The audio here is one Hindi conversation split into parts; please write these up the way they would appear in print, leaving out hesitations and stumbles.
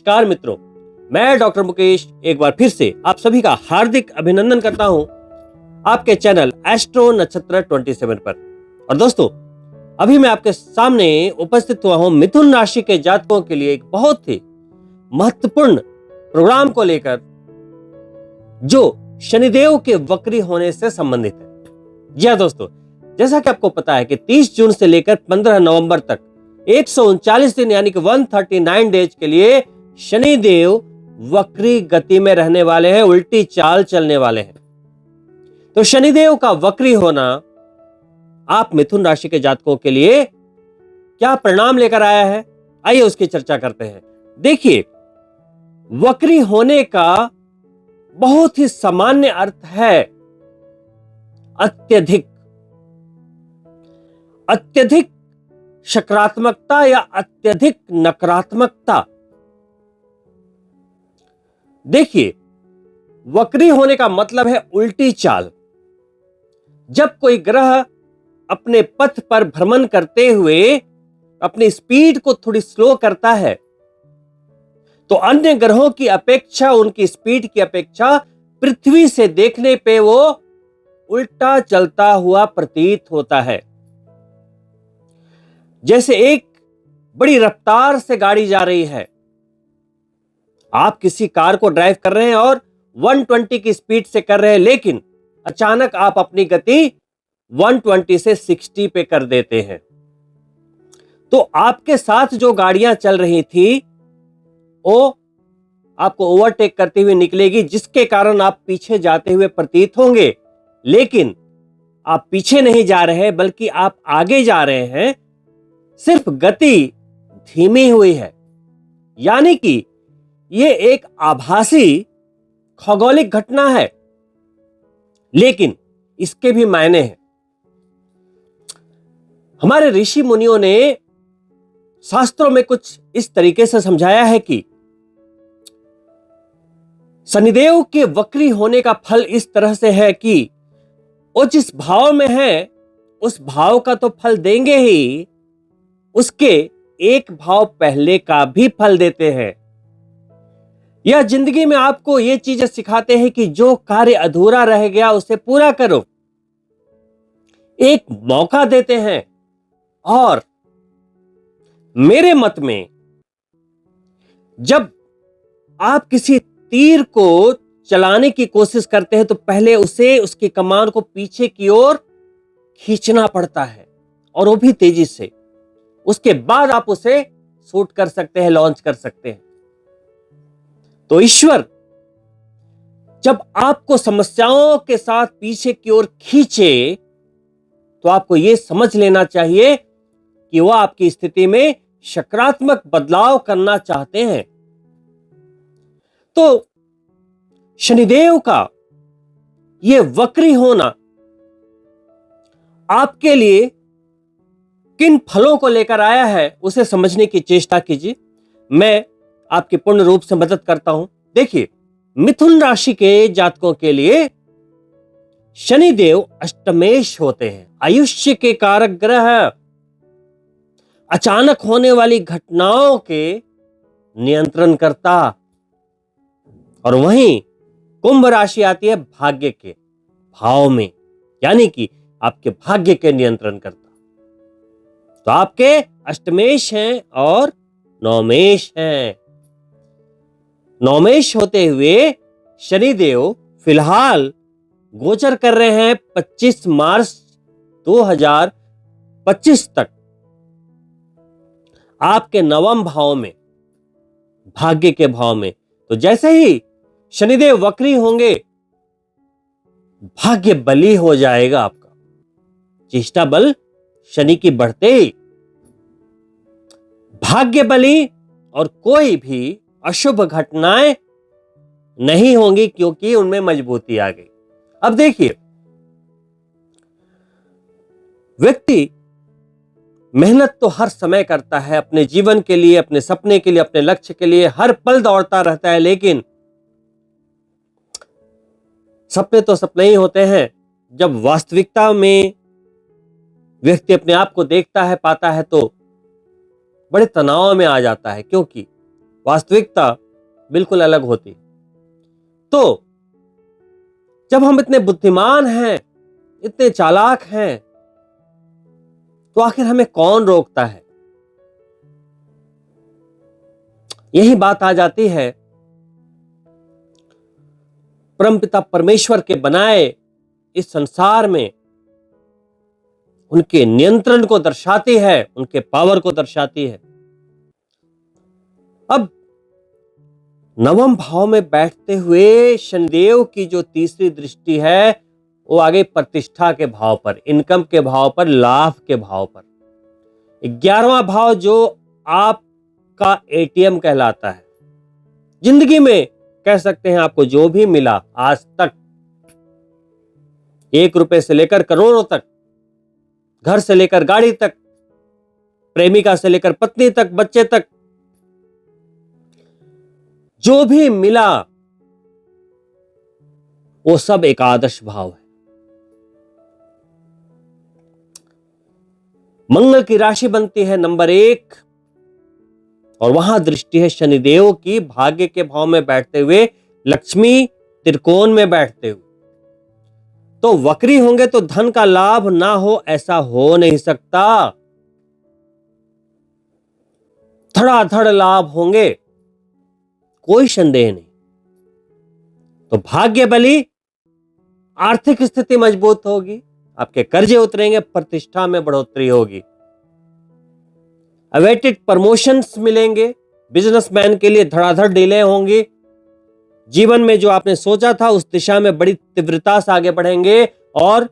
नमस्कार मित्रों, मैं डॉक्टर मुकेश एक बार फिर से आप सभी का हार्दिक अभिनंदन करता हूं आपके चैनल एस्ट्रो नक्षत्र 27 पर। और दोस्तों, अभी मैं आपके सामने उपस्थित हुआ हूं मिथुन राशि के जातकों के लिए एक बहुत ही महत्वपूर्ण प्रोग्राम को लेकर, जो शनिदेव के वक्री होने से संबंधित है। जी हां दोस्तों, जैसा कि आपको पता है कि 30 जून से लेकर 15 नवंबर तक 139 दिन यानी कि 139 डेज के लिए शनिदेव वक्री गति में रहने वाले हैं, उल्टी चाल चलने वाले हैं। तो शनिदेव का वक्री होना आप मिथुन राशि के जातकों के लिए क्या परिणाम लेकर आया है, आइए उसकी चर्चा करते हैं। देखिए, वक्री होने का बहुत ही सामान्य अर्थ है अत्यधिक सकारात्मकता या अत्यधिक नकारात्मकता। देखिए, वक्री होने का मतलब है उल्टी चाल। जब कोई ग्रह अपने पथ पर भ्रमण करते हुए अपनी स्पीड को थोड़ी स्लो करता है, तो अन्य ग्रहों की अपेक्षा, उनकी स्पीड की अपेक्षा पृथ्वी से देखने पे वो उल्टा चलता हुआ प्रतीत होता है। जैसे एक बड़ी रफ्तार से गाड़ी जा रही है, आप किसी कार को ड्राइव कर रहे हैं और 120 की स्पीड से कर रहे हैं, लेकिन अचानक आप अपनी गति 120 से 60 पे कर देते हैं, तो आपके साथ जो गाड़ियां चल रही थी वो आपको ओवरटेक करती हुई निकलेगी, जिसके कारण आप पीछे जाते हुए प्रतीत होंगे। लेकिन आप पीछे नहीं जा रहे बल्कि आप आगे जा रहे हैं, सिर्फ गति धीमी हुई है। यानी कि यह एक आभासी खगोलिक घटना है, लेकिन इसके भी मायने हैं। हमारे ऋषि मुनियों ने शास्त्रों में कुछ इस तरीके से समझाया है कि शनिदेव के वक्री होने का फल इस तरह से है कि वो जिस भाव में है उस भाव का तो फल देंगे ही, उसके एक भाव पहले का भी फल देते हैं। यह जिंदगी में आपको ये चीजें सिखाते हैं कि जो कार्य अधूरा रह गया उसे पूरा करो, एक मौका देते हैं। और मेरे मत में, जब आप किसी तीर को चलाने की कोशिश करते हैं तो पहले उसे, उसकी कमान को पीछे की ओर खींचना पड़ता है, और वो भी तेजी से। उसके बाद आप उसे शूट कर सकते हैं, लॉन्च कर सकते हैं। तो ईश्वर जब आपको समस्याओं के साथ पीछे की ओर खींचे, तो आपको यह समझ लेना चाहिए कि वह आपकी स्थिति में सकारात्मक बदलाव करना चाहते हैं। तो शनिदेव का यह वक्री होना आपके लिए किन फलों को लेकर आया है, उसे समझने की चेष्टा कीजिए। मैं आपकी पूर्ण रूप से मदद करता हूं। देखिए, मिथुन राशि के जातकों के लिए शनिदेव अष्टमेश होते हैं, आयुष्य के कारक ग्रह, अचानक होने वाली घटनाओं के नियंत्रण करता। और वहीं कुंभ राशि आती है भाग्य के भाव में, यानी कि आपके भाग्य के नियंत्रण करता। तो आपके अष्टमेश हैं और नवमेश हैं। नवमेश होते हुए शनिदेव फिलहाल गोचर कर रहे हैं 25 मार्च 2025 तक आपके नवम भाव में, भाग्य के भाव में। तो जैसे ही शनिदेव वक्री होंगे, भाग्य बली हो जाएगा आपका। चेष्टा बल शनि की बढ़ते ही भाग्य बली, और कोई भी अशुभ घटनाएं नहीं होंगी, क्योंकि उनमें मजबूती आ गई। अब देखिए, व्यक्ति मेहनत तो हर समय करता है अपने जीवन के लिए, अपने सपने के लिए, अपने लक्ष्य के लिए, हर पल दौड़ता रहता है। लेकिन सपने तो सपने ही होते हैं। जब वास्तविकता में व्यक्ति अपने आप को देखता है, पाता है, तो बड़े तनाव में आ जाता है, क्योंकि वास्तविकता बिल्कुल अलग होती। तो जब हम इतने बुद्धिमान हैं, इतने चालाक हैं, तो आखिर हमें कौन रोकता है? यही बात आ जाती है परमपिता परमेश्वर के बनाए इस संसार में उनके नियंत्रण को दर्शाती है, उनके पावर को दर्शाती है। अब नवम भाव में बैठते हुए शनिदेव की जो तीसरी दृष्टि है वो आ गई प्रतिष्ठा के भाव पर, इनकम के भाव पर, लाभ के भाव पर। 11वां भाव जो आपका एटीएम कहलाता है। जिंदगी में कह सकते हैं आपको जो भी मिला आज तक, 1 रुपए से लेकर करोड़ों तक, घर से लेकर गाड़ी तक, प्रेमिका से लेकर पत्नी तक, बच्चे तक, जो भी मिला वो सब एक आदर्श भाव है। मंगल की राशि बनती है नंबर 1 और वहां दृष्टि है शनिदेव की भाग्य के भाव में बैठते हुए, लक्ष्मी त्रिकोण में बैठते हुए। तो वक्री होंगे तो धन का लाभ ना हो ऐसा हो नहीं सकता। धड़ाधड़ लाभ होंगे, कोई संदेह नहीं। तो भाग्य बली, आर्थिक स्थिति मजबूत होगी, आपके कर्जे उतरेंगे, प्रतिष्ठा में बढ़ोतरी होगी, अवेटेड प्रमोशंस मिलेंगे, बिजनेसमैन के लिए धड़ाधड़ डीलें होंगी, जीवन में जो आपने सोचा था उस दिशा में बड़ी तीव्रता से आगे बढ़ेंगे और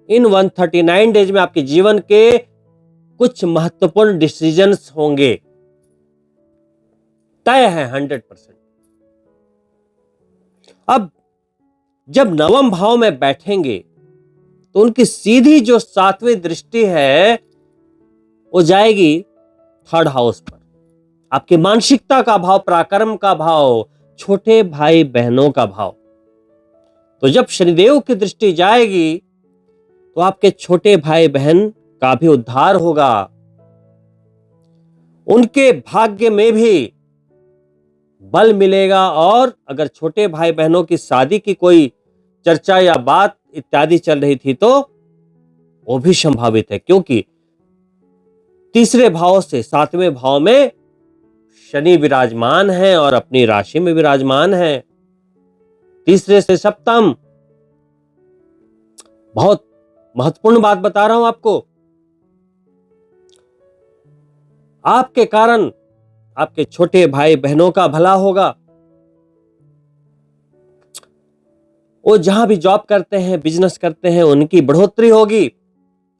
इन 139 डेज में आपके जीवन के कुछ महत्वपूर्ण डिसीजंस होंगे, तय है 100%। अब जब नवम भाव में बैठेंगे तो उनकी सीधी जो 7वीं दृष्टि है वो जाएगी 3rd हाउस पर, आपकी मानसिकता का भाव, पराक्रम का भाव, छोटे भाई बहनों का भाव। तो जब शनिदेव की दृष्टि जाएगी तो आपके छोटे भाई बहन का भी उद्धार होगा, उनके भाग्य में भी बल मिलेगा। और अगर छोटे भाई बहनों की शादी की कोई चर्चा या बात इत्यादि चल रही थी तो वो भी संभावित है, क्योंकि तीसरे भाव से 7वें भाव में शनि विराजमान है और अपनी राशि में विराजमान है। तीसरे से सप्तम, बहुत महत्वपूर्ण बात बता रहा हूं आपको। आपके कारण आपके छोटे भाई बहनों का भला होगा। वो जहां भी जॉब करते हैं, बिजनेस करते हैं, उनकी बढ़ोतरी होगी।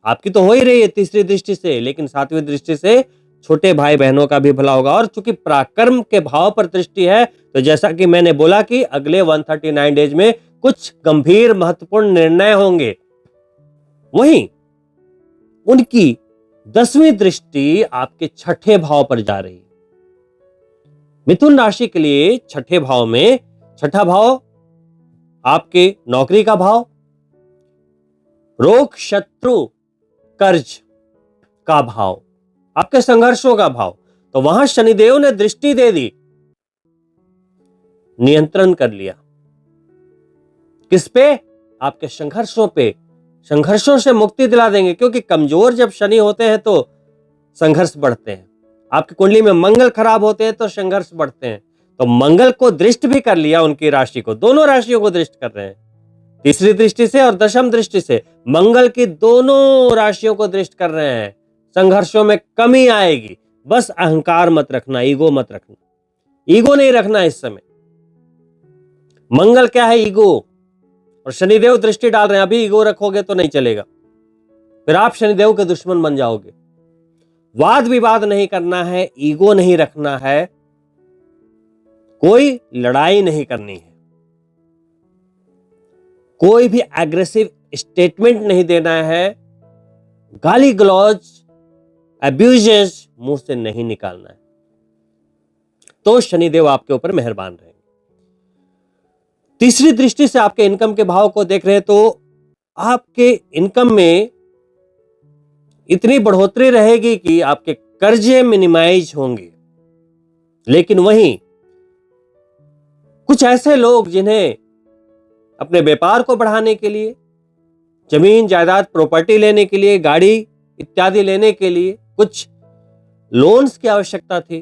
आपकी तो हो ही रही है तीसरी दृष्टि से, लेकिन 7वीं दृष्टि से छोटे भाई बहनों का भी भला होगा। और चूंकि पराक्रम के भाव पर दृष्टि है तो जैसा कि मैंने बोला कि अगले 139 डेज में कुछ गंभीर महत्वपूर्ण निर्णय होंगे। वहीं उनकी 10वीं दृष्टि आपके 6ठे भाव पर जा रही है। मिथुन राशि के लिए 6ठे भाव में, 6ठा भाव आपके नौकरी का भाव, रोग शत्रु कर्ज का भाव, आपके संघर्षों का भाव। तो वहां शनिदेव ने दृष्टि दे दी, नियंत्रण कर लिया। किस पे? आपके संघर्षों पे। संघर्षों से मुक्ति दिला देंगे, क्योंकि कमजोर जब शनि होते हैं तो संघर्ष बढ़ते हैं। आपकी कुंडली में मंगल खराब होते हैं तो संघर्ष बढ़ते हैं। तो मंगल को दृष्ट भी कर लिया, उनकी राशि को, दोनों राशियों को दृष्ट कर रहे हैं, तीसरी दृष्टि से और 10वीं दृष्टि से मंगल की दोनों राशियों को दृष्ट कर रहे हैं। संघर्षों में कमी आएगी, बस अहंकार मत रखना, ईगो मत रखना, ईगो नहीं रखना इस समय। मंगल क्या है? ईगो। और शनिदेव दृष्टि डाल रहे हैं, अभी ईगो रखोगे तो नहीं चलेगा, फिर आप शनिदेव के दुश्मन बन जाओगे। वाद विवाद नहीं करना है, ईगो नहीं रखना है, कोई लड़ाई नहीं करनी है, कोई भी एग्रेसिव स्टेटमेंट नहीं देना है, गाली गलौज, अब्यूजेस मुंह से नहीं निकालना है, तो शनिदेव आपके ऊपर मेहरबान रहेंगे। तीसरी दृष्टि से आपके इनकम के भाव को देख रहे हैं तो आपके इनकम में इतनी बढ़ोतरी रहेगी कि आपके कर्जे मिनिमाइज होंगे, लेकिन वहीं कुछ ऐसे लोग जिन्हें अपने व्यापार को बढ़ाने के लिए, जमीन जायदाद प्रॉपर्टी लेने के लिए, गाड़ी इत्यादि लेने के लिए कुछ लोन्स की आवश्यकता थी,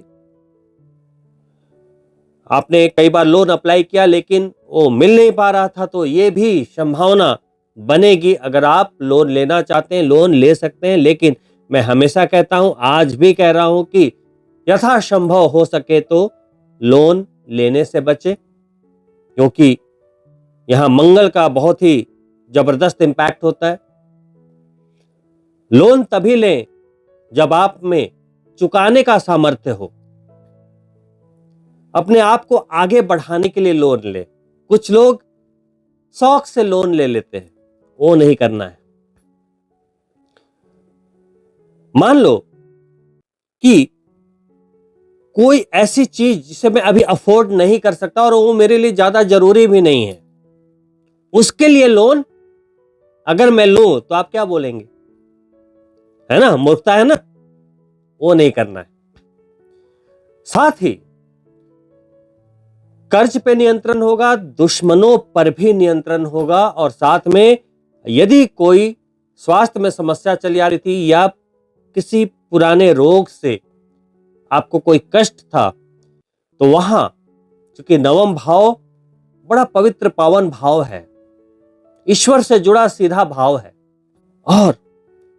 आपने कई बार लोन अप्लाई किया लेकिन वो मिल नहीं पा रहा था, तो ये भी संभावना बनेगी। अगर आप लोन लेना चाहते हैं, लोन ले सकते हैं, लेकिन मैं हमेशा कहता हूं, आज भी कह रहा हूं कि यथासंभव हो सके तो लोन लेने से बचे, क्योंकि यहां मंगल का बहुत ही जबरदस्त इंपैक्ट होता है। लोन तभी लें जब आप में चुकाने का सामर्थ्य हो। अपने आप को आगे बढ़ाने के लिए लोन ले। कुछ लोग शौक से लोन ले लेते हैं, वो नहीं करना है। मान लो कि कोई ऐसी चीज जिसे मैं अभी अफोर्ड नहीं कर सकता और वो मेरे लिए ज्यादा जरूरी भी नहीं है, उसके लिए लोन अगर मैं लूं तो आप क्या बोलेंगे? है ना, मूर्खता है ना, वो नहीं करना है। साथ ही कर्ज पे नियंत्रण होगा, दुश्मनों पर भी नियंत्रण होगा, और साथ में यदि कोई स्वास्थ्य में समस्या चली आ रही थी या किसी पुराने रोग से आपको कोई कष्ट था, तो वहां चूंकि नवम भाव बड़ा पवित्र पावन भाव है, ईश्वर से जुड़ा सीधा भाव है, और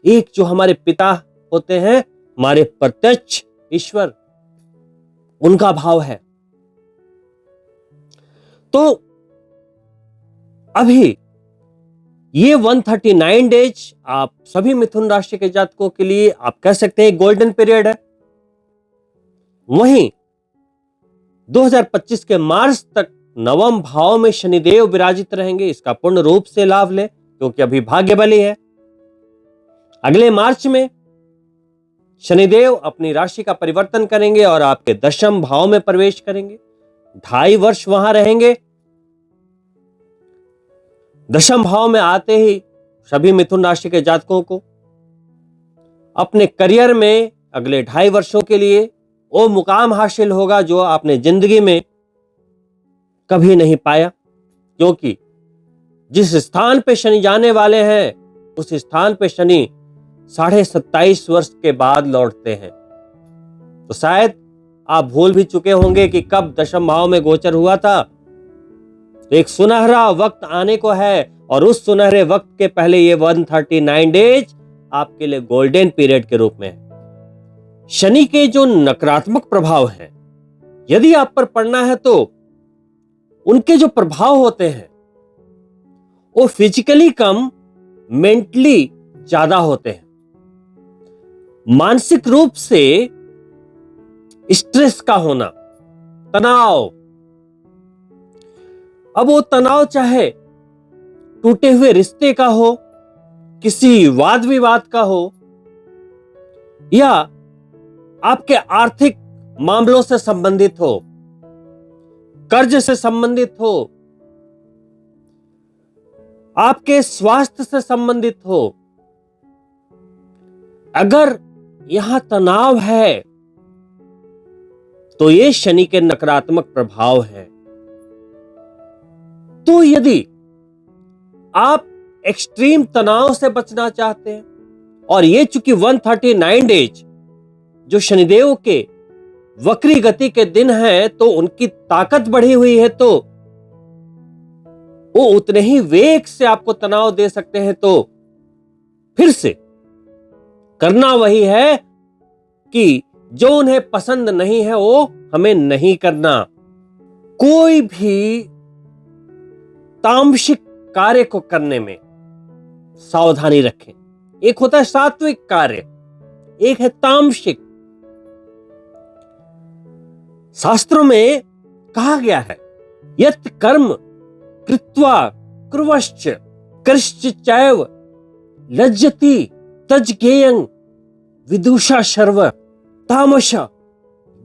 एक जो हमारे पिता होते हैं, हमारे प्रत्यक्ष ईश्वर, उनका भाव है। तो अभी ये 139 डेज आप सभी मिथुन राशि के जातकों के लिए आप कह सकते हैं गोल्डन पीरियड है। वहीं 2025 के मार्च तक नवम भाव में शनिदेव विराजित रहेंगे। इसका पूर्ण रूप से लाभ लें, क्योंकि अभी भाग्य बली है। अगले मार्च में शनिदेव अपनी राशि का परिवर्तन करेंगे और आपके दशम भाव में प्रवेश करेंगे। 2.5 वर्ष वहां रहेंगे। दशम भाव में आते ही सभी मिथुन राशि के जातकों को अपने करियर में अगले 2.5 वर्षों के लिए वो मुकाम हासिल होगा जो आपने जिंदगी में कभी नहीं पाया, क्योंकि जिस स्थान पे शनि जाने वाले हैं उस स्थान पे शनि 27.5 वर्ष के बाद लौटते हैं। तो शायद आप भूल भी चुके होंगे कि कब दशम भाव में गोचर हुआ था। तो एक सुनहरा वक्त आने को है, और उस सुनहरे वक्त के पहले ये 139 डेज आपके लिए गोल्डन पीरियड के रूप में है। शनि के जो नकारात्मक प्रभाव हैं, यदि आप पर पड़ना है तो उनके जो प्रभाव होते हैं वो फिजिकली कम, मेंटली ज्यादा होते हैं। मानसिक रूप से स्ट्रेस का होना, तनाव। अब वो तनाव चाहे टूटे हुए रिश्ते का हो, किसी वाद विवाद का हो, या आपके आर्थिक मामलों से संबंधित हो, कर्ज से संबंधित हो, आपके स्वास्थ्य से संबंधित हो, अगर यहां तनाव है तो ये शनि के नकारात्मक प्रभाव है। तो यदि आप एक्सट्रीम तनाव से बचना चाहते हैं, और ये चूंकि 139 डेज जो शनिदेव के वक्री गति के दिन हैं, तो उनकी ताकत बढ़ी हुई है, तो वो उतने ही वेग से आपको तनाव दे सकते हैं। तो फिर से करना वही है कि जो उन्हें पसंद नहीं है वो हमें नहीं करना। कोई भी तामसिक कार्य को करने में सावधानी रखें। एक होता है सात्विक कार्य, एक है तामसिक। शास्त्रों में कहा गया है, यत् कर्म कृत्वा कुर्वश्च कृश्चैव लज्जति तज्ज्ञेयं विदुषा शर्व तामस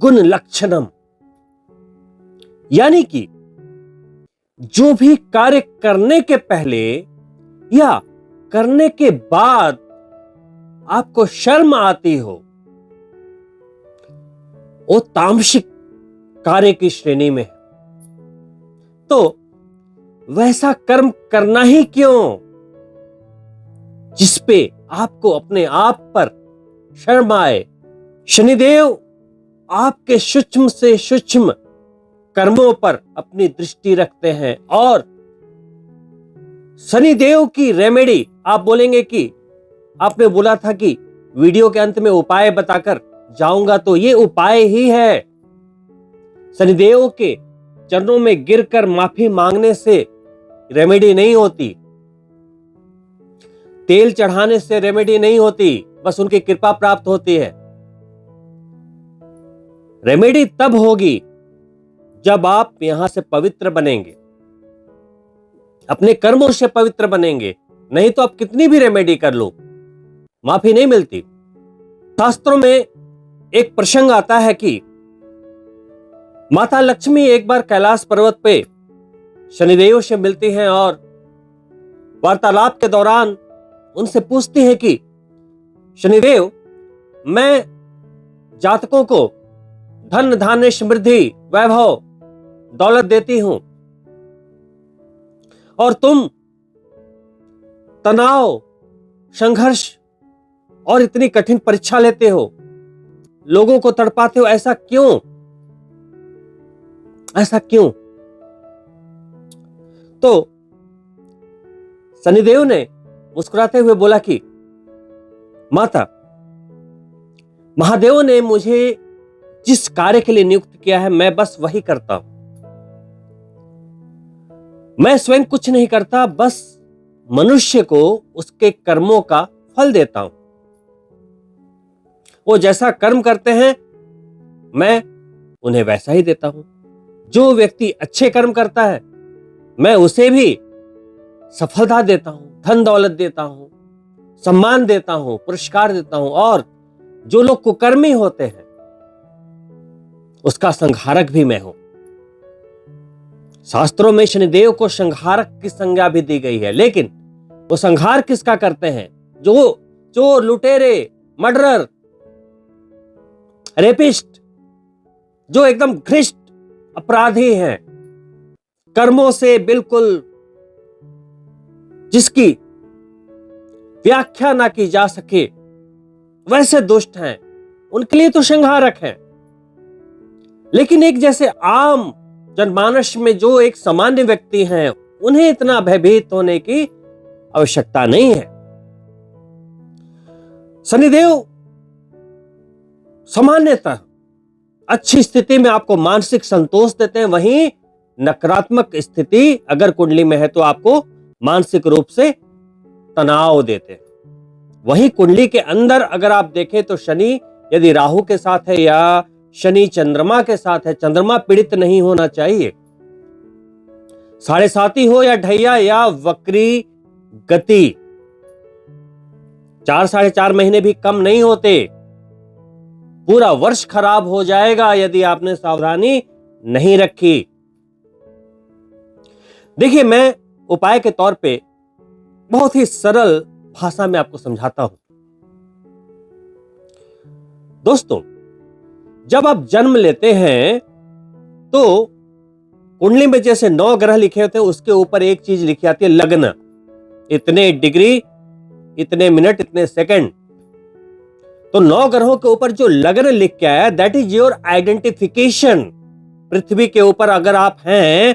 गुण लक्षणम। यानी कि जो भी कार्य करने के पहले या करने के बाद आपको शर्म आती हो, वो तामसिक कार्य की श्रेणी में है, तो वैसा कर्म करना ही क्यों जिसपे आपको अपने आप पर शर्म आए। शनिदेव आपके सूक्ष्म से सूक्ष्म कर्मों पर अपनी दृष्टि रखते हैं और शनिदेव की रेमेडी, आप बोलेंगे कि आपने बोला था कि वीडियो के अंत में उपाय बताकर जाऊंगा, तो ये उपाय ही है। शनिदेव के चरणों में गिरकर माफी मांगने से रेमेडी नहीं होती, तेल चढ़ाने से रेमेडी नहीं होती, बस उनकी कृपा प्राप्त होती है। रेमेडी तब होगी जब आप यहां से पवित्र बनेंगे, अपने कर्मों से पवित्र बनेंगे, नहीं तो आप कितनी भी रेमेडी कर लो, माफी नहीं मिलती। शास्त्रों में एक प्रसंग आता है कि माता लक्ष्मी एक बार कैलाश पर्वत पे शनिदेव से मिलती हैं और वार्तालाप के दौरान उनसे पूछती हैं कि शनिदेव, मैं जातकों को धन धान्य समृद्धि वैभव दौलत देती हूं और तुम तनाव संघर्ष और इतनी कठिन परीक्षा लेते हो, लोगों को तड़पाते हो, ऐसा क्यों, ऐसा क्यों? तो शनिदेव ने मुस्कुराते हुए बोला कि माता, महादेव ने मुझे जिस कार्य के लिए नियुक्त किया है मैं बस वही करता हूं। मैं स्वयं कुछ नहीं करता, बस मनुष्य को उसके कर्मों का फल देता हूं। वो जैसा कर्म करते हैं मैं उन्हें वैसा ही देता हूं। जो व्यक्ति अच्छे कर्म करता है मैं उसे भी सफलता देता हूं, धन दौलत देता हूं, सम्मान देता हूं, पुरस्कार देता हूं, और जो लोग कुकर्मी होते हैं उसका संहारक भी मैं हूं। शास्त्रों में शनिदेव को संहारक की संज्ञा भी दी गई है, लेकिन वो संहार किसका करते हैं? जो चोर, लुटेरे, मर्डरर, रेपिस्ट, जो एकदम घृष्ट अपराधी हैं, कर्मों से बिल्कुल जिसकी व्याख्या ना की जा सके वैसे दुष्ट हैं, उनके लिए तो संहारक हैं। लेकिन एक जैसे आम जनमानस में जो एक सामान्य व्यक्ति हैं, उन्हें इतना भयभीत होने की आवश्यकता नहीं है। शनिदेव सामान्यतः अच्छी स्थिति में आपको मानसिक संतोष देते हैं, वहीं नकारात्मक स्थिति अगर कुंडली में है तो आपको मानसिक रूप से तनाव देते हैं। वहीं कुंडली के अंदर अगर आप देखें तो शनि यदि राहु के साथ है या शनि चंद्रमा के साथ है, चंद्रमा पीड़ित नहीं होना चाहिए। 7.5 हो या ढैया या वक्री गति, 4-4.5 महीने भी कम नहीं होते। पूरा वर्ष खराब हो जाएगा यदि आपने सावधानी नहीं रखी। देखिए, मैं उपाय के तौर पे बहुत ही सरल भाषा में आपको समझाता हूं। दोस्तों, जब आप जन्म लेते हैं तो कुंडली में जैसे 9 ग्रह लिखे होते हैं, उसके ऊपर एक चीज लिखी आती है, लग्न। इतने डिग्री, इतने मिनट, इतने सेकंड। तो 9 ग्रहों के ऊपर जो लग्न लिख के आया, दैट इज योर आइडेंटिफिकेशन। पृथ्वी के ऊपर अगर आप हैं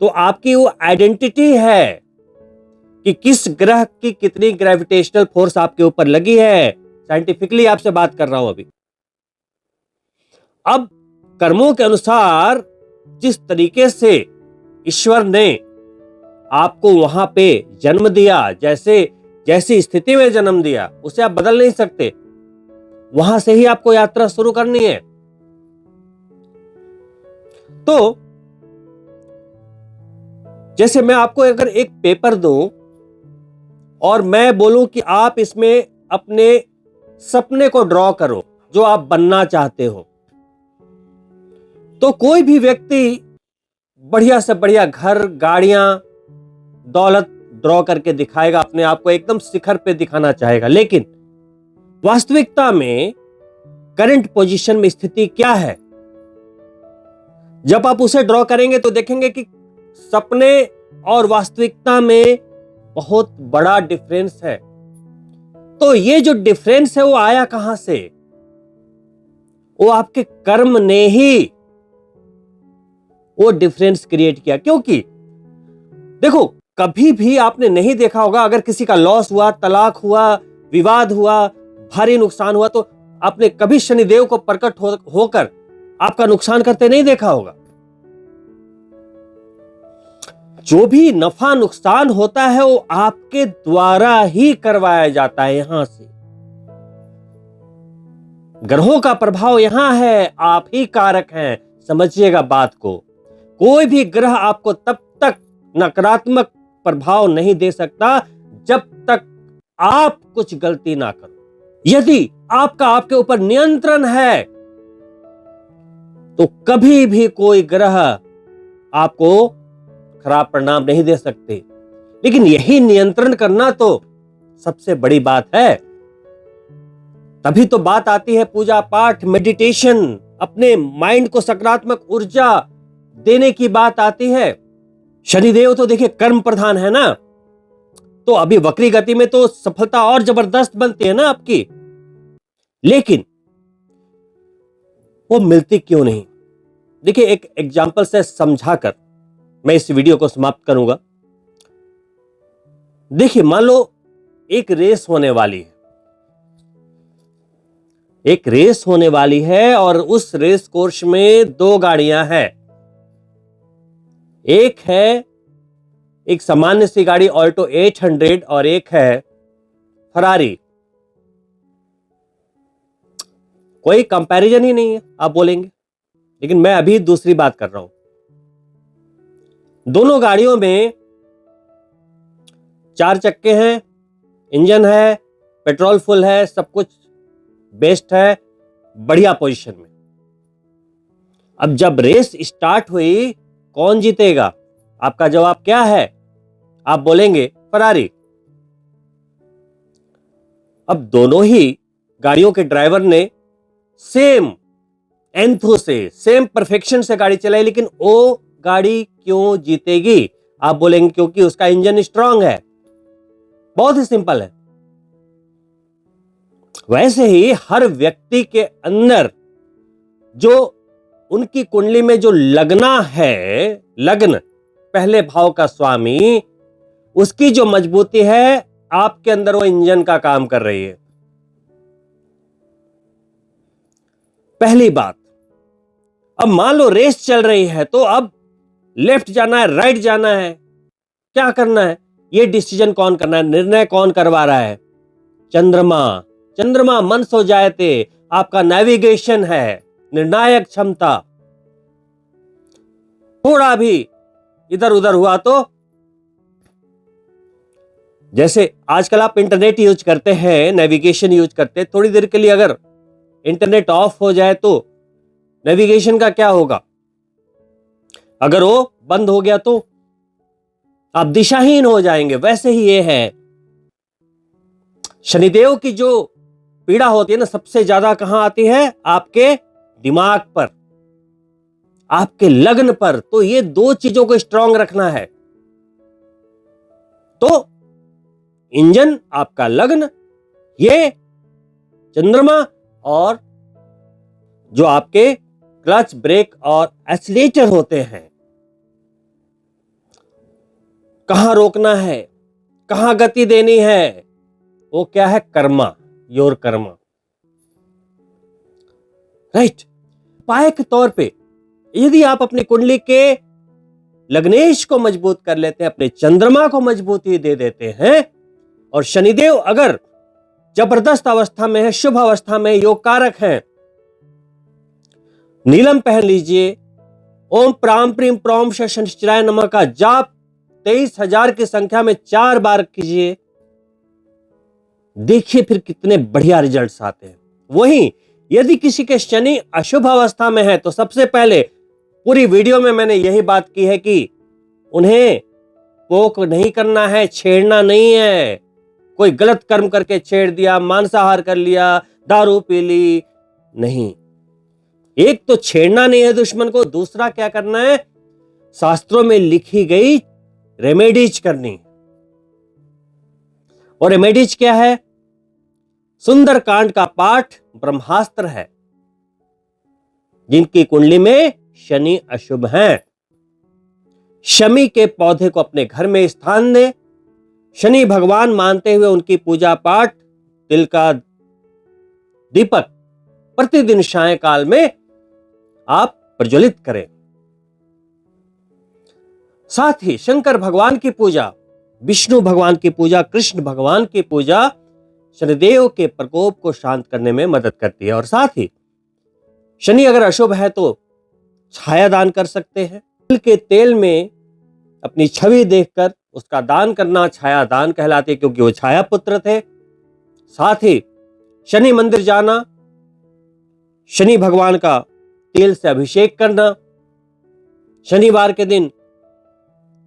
तो आपकी वो आइडेंटिटी है कि किस ग्रह की कितनी ग्रेविटेशनल फोर्स आपके ऊपर लगी है। साइंटिफिकली आपसे बात कर रहा हूं अभी। अब कर्मों के अनुसार जिस तरीके से ईश्वर ने आपको वहां पे जन्म दिया, जैसी स्थिति में जन्म दिया, उसे आप बदल नहीं सकते। वहां से ही आपको यात्रा शुरू करनी है। तो जैसे मैं आपको अगर एक पेपर दूं और मैं बोलूं कि आप इसमें अपने सपने को ड्रॉ करो जो आप बनना चाहते हो, तो कोई भी व्यक्ति बढ़िया से बढ़िया घर, गाड़ियां, दौलत ड्रॉ करके दिखाएगा, अपने आप को एकदम शिखर पे दिखाना चाहेगा। लेकिन वास्तविकता में करंट पोजीशन में स्थिति क्या है? जब आप उसे ड्रॉ करेंगे तो देखेंगे कि सपने और वास्तविकता में बहुत बड़ा डिफरेंस है। तो ये जो डिफरेंस है वो आया कहां से? वो आपके कर्म ने ही वो डिफरेंस क्रिएट किया। क्योंकि देखो, कभी भी आपने नहीं देखा होगा, अगर किसी का लॉस हुआ, तलाक हुआ, विवाद हुआ, भारी नुकसान हुआ, तो आपने कभी शनिदेव को प्रकट होकर आपका नुकसान करते नहीं देखा होगा। जो भी नफा नुकसान होता है वो आपके द्वारा ही करवाया जाता है। यहां से ग्रहों का प्रभाव यहां है, आप ही कारक हैं। समझिएगा बात को। कोई भी ग्रह आपको तब तक नकारात्मक प्रभाव नहीं दे सकता जब तक आप कुछ गलती ना करो। यदि आपके ऊपर नियंत्रण है तो कभी भी कोई ग्रह आपको खराब परिणाम नहीं दे सकते। लेकिन यही नियंत्रण करना तो सबसे बड़ी बात है। तभी तो बात आती है पूजा पाठ, मेडिटेशन, अपने माइंड को सकारात्मक ऊर्जा देने की बात आती है। शनिदेव तो देखिए कर्म प्रधान है ना, तो अभी वक्री गति में तो सफलता और जबरदस्त बनती है ना आपकी। लेकिन वो मिलती क्यों नहीं? देखिए, एक एग्जाम्पल से समझाकर मैं इस वीडियो को समाप्त करूंगा। देखिए, मान लो एक रेस होने वाली है। एक रेस होने वाली है और उस रेस कोर्स में दो गाड़ियां हैं। एक है एक सामान्य सी गाड़ी ऑल्टो 800 और एक है फरारी। कोई कंपैरिजन ही नहीं है, आप बोलेंगे। लेकिन मैं अभी दूसरी बात कर रहा हूं। दोनों गाड़ियों में 4 चक्के हैं, इंजन है, पेट्रोल फुल है, सब कुछ बेस्ट है, बढ़िया पोजीशन में। अब जब रेस स्टार्ट हुई, कौन जीतेगा? आपका जवाब क्या है? आप बोलेंगे फरारी। अब दोनों ही गाड़ियों के ड्राइवर ने सेम एंथो से, सेम परफेक्शन से गाड़ी चलाई, लेकिन वो गाड़ी क्यों जीतेगी? आप बोलेंगे क्योंकि उसका इंजन स्ट्रांग है। बहुत ही सिंपल है। वैसे ही हर व्यक्ति के अंदर जो उनकी कुंडली में जो लगना है, लग्न पहले भाव का स्वामी, उसकी जो मजबूती है, आपके अंदर वो इंजन का काम कर रही है। पहली बात। अब मान लो रेस चल रही है, तो अब लेफ्ट जाना है, राइट जाना है, क्या करना है, ये डिसीजन कौन करना है, निर्णय कौन करवा रहा है? चंद्रमा। चंद्रमा मन सो जायते, आपका नेविगेशन है, निर्णायक क्षमता। थोड़ा भी इधर उधर हुआ तो, जैसे आजकल आप इंटरनेट यूज करते हैं, नेविगेशन यूज करते हैं, थोड़ी देर के लिए अगर इंटरनेट ऑफ हो जाए तो नेविगेशन का क्या होगा? अगर वो बंद हो गया तो आप दिशाहीन हो जाएंगे। वैसे ही ये है। शनिदेव की जो पीड़ा होती है ना, सबसे ज्यादा कहां आती है? आपके दिमाग पर, आपके लग्न पर। तो ये दो चीजों को स्ट्रांग रखना है। तो इंजन आपका लग्न, ये चंद्रमा, और जो आपके क्लच, ब्रेक और एक्सीलरेटर होते हैं, कहां रोकना है, कहां गति देनी है, वो क्या है? कर्मा, योर कर्मा। राइट। उपाय के तौर पे यदि आप अपनी कुंडली के लग्नेश को मजबूत कर लेते हैं, अपने चंद्रमा को मजबूती दे देते हैं, और शनिदेव अगर जबरदस्त अवस्था में है, शुभ अवस्था में, योग कारक हैं, नीलम पहन लीजिए, ओम प्राम प्रीम प्रोम शनिश्चराय नमः का जाप 23,000 की संख्या में 4 बार कीजिए। देखिए फिर कितने बढ़िया रिजल्ट्स आते हैं। वहीं यदि किसी के शनि अशुभ अवस्था में है, तो सबसे पहले पूरी वीडियो में मैंने यही बात की है कि उन्हें पोक नहीं करना है, छेड़ना नहीं है। कोई गलत कर्म करके छेड़ दिया, मांसाहार कर लिया, दारू पी ली, नहीं। एक तो छेड़ना नहीं है दुश्मन को, दूसरा क्या करना है, शास्त्रों में लिखी गई रेमेडीज करनी है। और रेमेडीज क्या है? सुंदरकांड का पाठ ब्रह्मास्त्र है। जिनकी कुंडली में शनि अशुभ है, शमी के पौधे को अपने घर में स्थान दें। शनि भगवान मानते हुए उनकी पूजा पाठ, तिल का दीपक प्रतिदिन सायंकाल में आप प्रज्वलित करें। साथ ही शंकर भगवान की पूजा, विष्णु भगवान की पूजा, कृष्ण भगवान की पूजा शनिदेव के प्रकोप को शांत करने में मदद करती है। और साथ ही शनि अगर अशुभ है तो छाया दान कर सकते हैं। तिल के तेल में अपनी छवि देखकर उसका दान करना छाया दान कहलाते, क्योंकि वो छाया पुत्र थे। साथ ही शनि मंदिर जाना, शनि भगवान का तेल से अभिषेक करना, शनिवार के दिन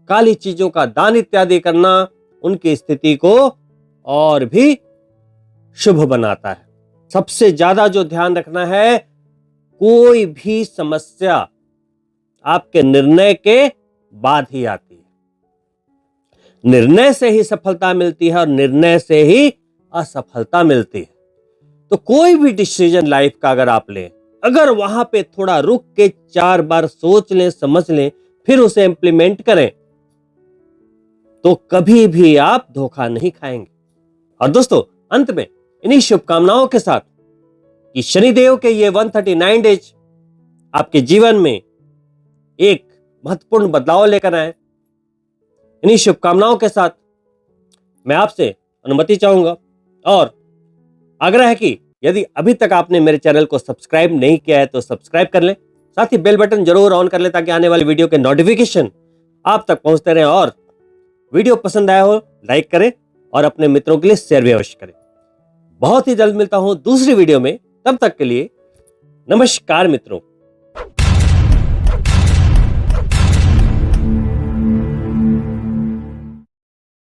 काली चीजों का दान इत्यादि करना उनकी स्थिति को और भी शुभ बनाता है। सबसे ज्यादा जो ध्यान रखना है, कोई भी समस्या आपके निर्णय के बाद ही आती है। निर्णय से ही सफलता मिलती है और निर्णय से ही असफलता मिलती है। तो कोई भी डिसीजन लाइफ का अगर आप लें, अगर वहां पे थोड़ा रुक के 4 बार सोच लें, समझ लें, फिर उसे इंप्लीमेंट करें, तो कभी भी आप धोखा नहीं खाएंगे। और दोस्तों, अंत में इन्हीं शुभकामनाओं के साथ कि शनिदेव के ये 139 डेज आपके जीवन में एक महत्वपूर्ण बदलाव लेकर आए, इन्हीं शुभकामनाओं के साथ मैं आपसे अनुमति चाहूंगा और आग्रह है कि यदि अभी तक आपने मेरे चैनल को सब्सक्राइब नहीं किया है तो सब्सक्राइब कर लें। साथ ही बेल बटन जरूर ऑन कर लें ताकि आने वाली वीडियो के नोटिफिकेशन आप तक पहुंचते रहें। और वीडियो पसंद आया हो लाइक करें और अपने मित्रों के लिए शेयर भी अवश्य करें। बहुत ही जल्द मिलता हूं दूसरी वीडियो में, तब तक के लिए नमस्कार मित्रों।